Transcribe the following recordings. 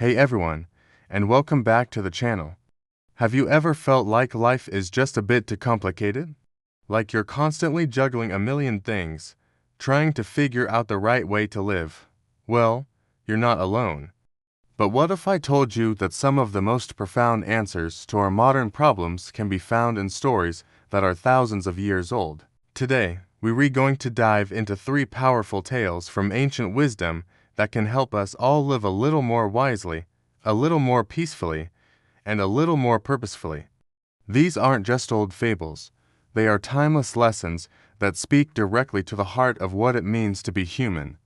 Hey everyone, and welcome back to the channel. Have you ever felt like life is just a bit too complicated? Like you're constantly juggling a million things, trying to figure out the right way to live? Well, you're not alone. But what if I told you that some of the most profound answers to our modern problems can be found in stories that are thousands of years old? Today, we're going to dive into three powerful tales from ancient wisdom that can help us all live a little more wisely, a little more peacefully, and a little more purposefully. These aren't just old fables. They are timeless lessons that speak directly to the heart of what it means to be human.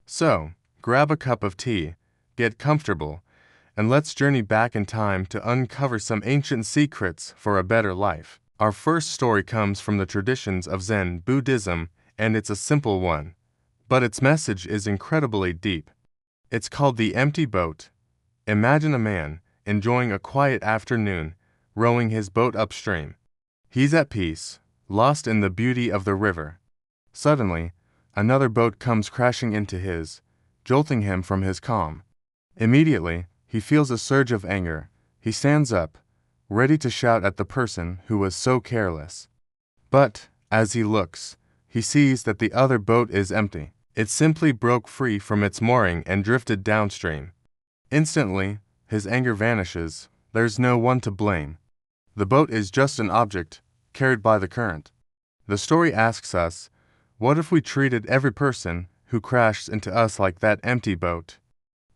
So, grab a cup of tea, get comfortable, and let's journey back in time to uncover some ancient secrets for a better life. Our first story comes from the traditions of Zen Buddhism, and it's a simple one, but its message is incredibly deep. It's called The Empty Boat. Imagine a man enjoying a quiet afternoon, rowing his boat upstream. He's at peace, lost in the beauty of the river. Suddenly, another boat comes crashing into his, jolting him from his calm. Immediately, he feels a surge of anger. He stands up, ready to shout at the person who was so careless. But, as he looks, he sees that the other boat is empty. It simply broke free from its mooring and drifted downstream. Instantly, his anger vanishes. There's no one to blame. The boat is just an object, carried by the current. The story asks us, what if we treated every person who crashed into us like that empty boat?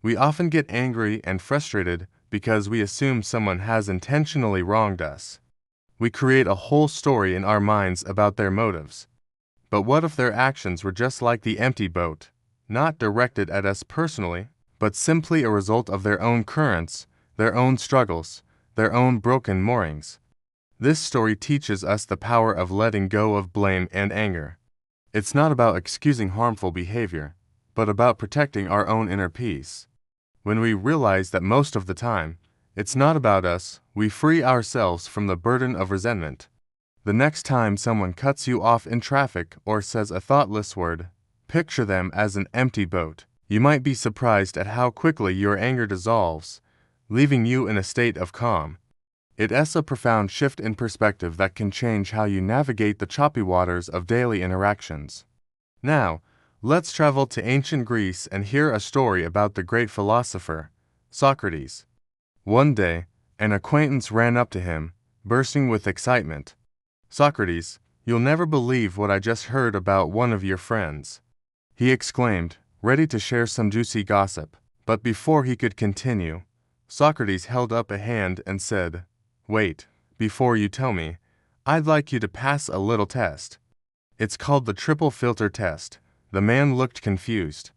We often get angry and frustrated because we assume someone has intentionally wronged us. We create a whole story in our minds about their motives. But what if their actions were just like the empty boat, not directed at us personally, but simply a result of their own currents, their own struggles, their own broken moorings? This story teaches us the power of letting go of blame and anger. It's not about excusing harmful behavior, but about protecting our own inner peace. When we realize that most of the time, it's not about us, we free ourselves from the burden of resentment. The next time someone cuts you off in traffic or says a thoughtless word, picture them as an empty boat. You might be surprised at how quickly your anger dissolves, leaving you in a state of calm. It's a profound shift in perspective that can change how you navigate the choppy waters of daily interactions. Now, let's travel to ancient Greece and hear a story about the great philosopher, Socrates. One day, an acquaintance ran up to him, bursting with excitement. "Socrates, you'll never believe what I just heard about one of your friends," he exclaimed, ready to share some juicy gossip. But before he could continue, Socrates held up a hand and said, "Wait, before you tell me, I'd like you to pass a little test. It's called the triple filter test." The man looked confused.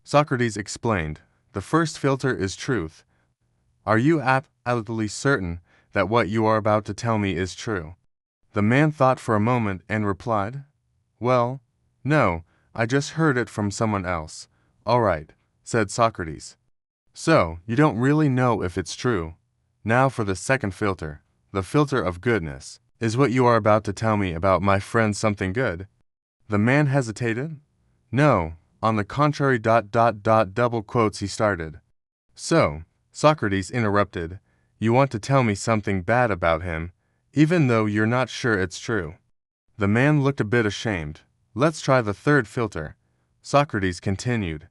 Socrates explained, "The first filter is truth. Are you absolutely certain that what you are about to tell me is true?" The man thought for a moment and replied, "Well, no, I just heard it from someone else." "All right," said Socrates. "So, you don't really know if it's true. Now for the second filter, the filter of goodness. Is what you are about to tell me about my friend something good?" The man hesitated. "No, on the contrary, double quotes he started. "So," Socrates interrupted, "you want to tell me something bad about him, even though you're not sure it's true." The man looked a bit ashamed. "Let's try the third filter," Socrates continued.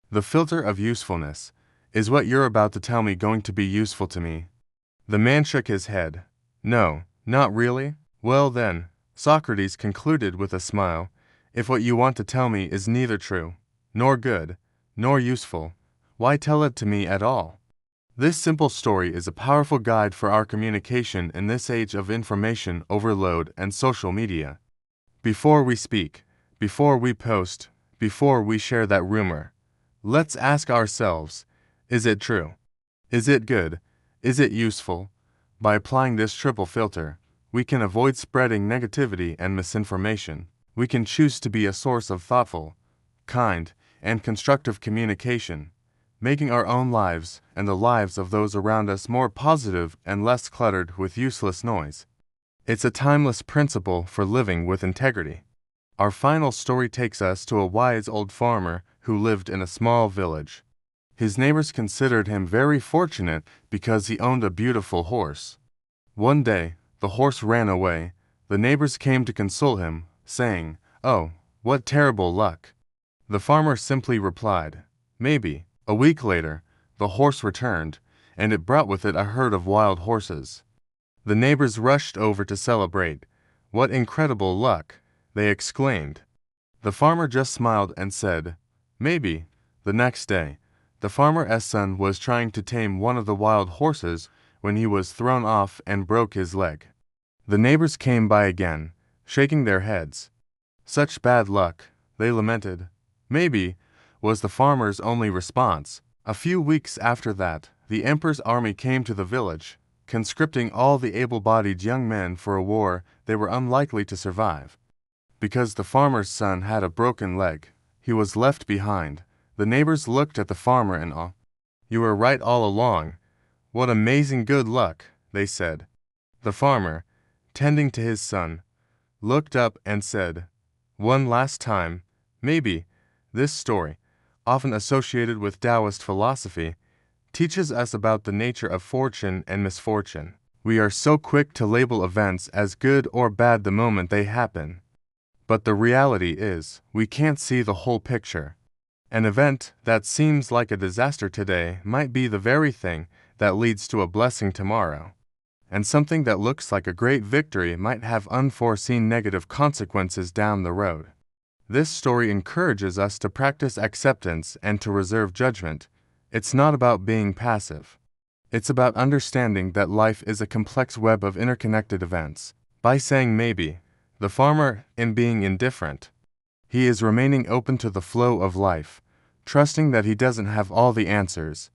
"The filter of usefulness. Is what you're about to tell me going to be useful to me?" The man shook his head. "No, not really." "Well then," Socrates concluded with a smile, "if what you want to tell me is neither true, nor good, nor useful, why tell it to me at all?" This simple story is a powerful guide for our communication in this age of information overload and social media. Before we speak, before we post, before we share that rumor, let's ask ourselves, is it true? Is it good? Is it useful? By applying this triple filter, we can avoid spreading negativity and misinformation. We can choose to be a source of thoughtful, kind, and constructive communication, making our own lives and the lives of those around us more positive and less cluttered with useless noise. It's a timeless principle for living with integrity. Our final story takes us to a wise old farmer who lived in a small village. His neighbors considered him very fortunate because he owned a beautiful horse. One day, the horse ran away. The neighbors came to console him, saying, "Oh, what terrible luck." The farmer simply replied, "Maybe." A week later, the horse returned, and it brought with it a herd of wild horses. The neighbors rushed over to celebrate. "What incredible luck!" they exclaimed. The farmer just smiled and said, "Maybe." The next day, the farmer's son was trying to tame one of the wild horses when he was thrown off and broke his leg. The neighbors came by again, shaking their heads. "Such bad luck," they lamented. "Maybe," was the farmer's only response. A few weeks after that, the emperor's army came to the village, conscripting all the able-bodied young men for a war they were unlikely to survive. Because the farmer's son had a broken leg, he was left behind. The neighbors looked at the farmer in awe. "You were right all along. What amazing good luck," they said. The farmer, tending to his son, looked up and said, "One last time, maybe." This story, often associated with Taoist philosophy, teaches us about the nature of fortune and misfortune. We are so quick to label events as good or bad the moment they happen. But the reality is, we can't see the whole picture. An event that seems like a disaster today might be the very thing that leads to a blessing tomorrow. And something that looks like a great victory might have unforeseen negative consequences down the road. This story encourages us to practice acceptance and to reserve judgment. It's not about being passive. It's about understanding that life is a complex web of interconnected events. By saying maybe, the farmer in being indifferent, he is remaining open to the flow of life, trusting that he doesn't have all the answers.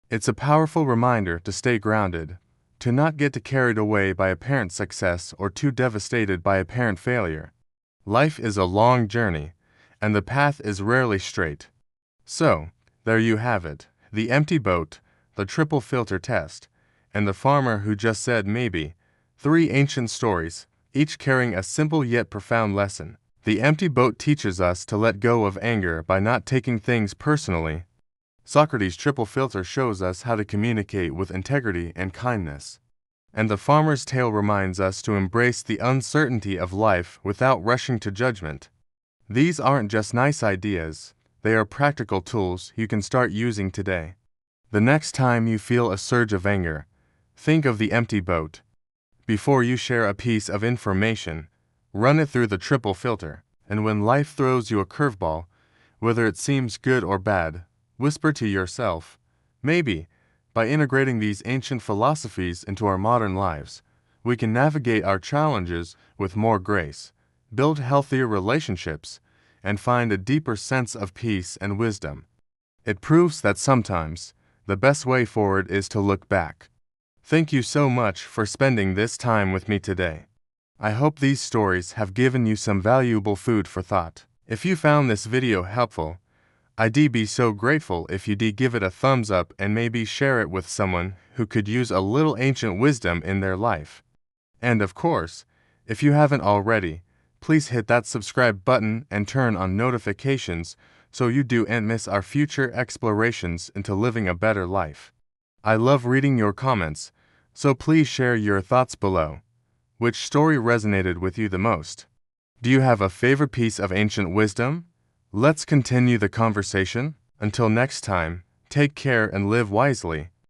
It's a powerful reminder to stay grounded, to not get too carried away by apparent success or too devastated by apparent failure. Life is a long journey, and the path is rarely straight. So, there you have it, the empty boat, the triple filter test, and the farmer who just said maybe, 3 ancient stories, each carrying a simple yet profound lesson. The empty boat teaches us to let go of anger by not taking things personally. Socrates' triple filter shows us how to communicate with integrity and kindness. And the farmer's tale reminds us to embrace the uncertainty of life without rushing to judgment. These aren't just nice ideas, they are practical tools you can start using today. The next time you feel a surge of anger, think of the empty boat. Before you share a piece of information, run it through the triple filter, and when life throws you a curveball, whether it seems good or bad, whisper to yourself, maybe. By integrating these ancient philosophies into our modern lives, we can navigate our challenges with more grace, build healthier relationships, and find a deeper sense of peace and wisdom. It proves that sometimes, the best way forward is to look back. Thank you so much for spending this time with me today. I hope these stories have given you some valuable food for thought. If you found this video helpful, I'd be so grateful if you'd give it a thumbs up and maybe share it with someone who could use a little ancient wisdom in their life. And of course, if you haven't already, please hit that subscribe button and turn on notifications so you don't miss our future explorations into living a better life. I love reading your comments, so please share your thoughts below. Which story resonated with you the most? Do you have a favorite piece of ancient wisdom? Let's continue the conversation. Until next time, take care and live wisely.